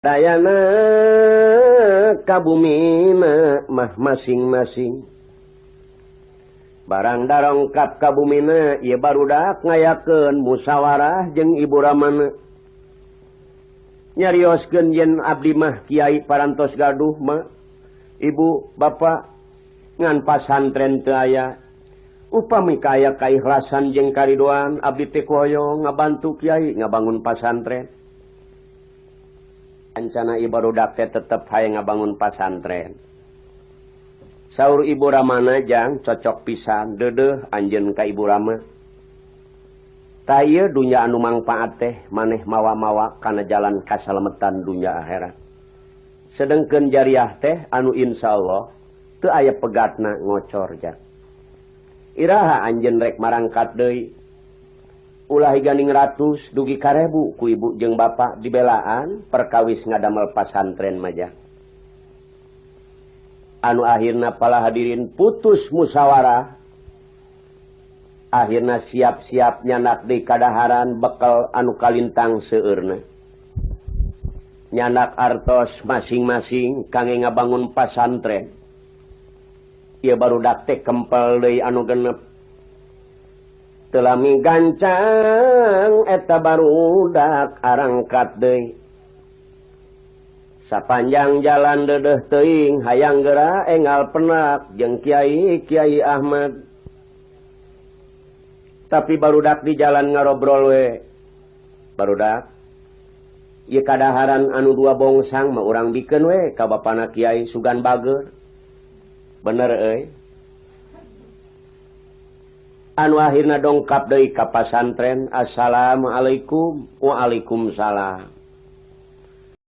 Dayana kabumina mah masing-masing barang darongkap kabumina ieu barudak ngayakeun musyawarah jeung ibu ramana nyarioskeun yen abdi mah kiai parantos gaduh mah ibu bapak ngan pasantren teu aya upami kaya kaikhlasan jeung karidoan abdi teh hoyong ngabantu kiai ngabangun pasantren. Ancana ibu barudak teh tetep hayang ngabangun pasantren. Saur ibu ramana jang cocok pisan deudeuh anjeun ka ibu rama. Ta ieu dunya anu mangpaat teh maneh mawa-mawa kana jalan kasalametan dunya akhirat. Sedengkeun jariah teh anu insyaallah teu aya pegatna ngocor jang. Iraha anjeun rek marangkat deui ulah higaning ratus dugi 1000 ku ibu jeung bapak dibelaan perkawis ngadamel pasantren majang. Anu akhirna pala hadirin putus musyawarah. Akhirna siap-siap nyanak deui kadaharan bekal anu kalintang seueurna. Nyanak artos masing-masing kangge ngabangun pasantren. Ieu barudak teh kempel deui anu genep. Telami gancang eta barudak arangkat deui. Sapanjang jalan deudeuh teuing hayang geura enggal penak jeung Kiai Ahmad. Tapi barudak di jalan ngarobrol we. Barudak ieu kadaharan anu dua bongsang mah urang bikeun we ka bapana Kiai Sugan Bageur. Bener euy. Anu akhirna dongkap deui ka pasantren. Assalamualaikum. Waalaikumsalam.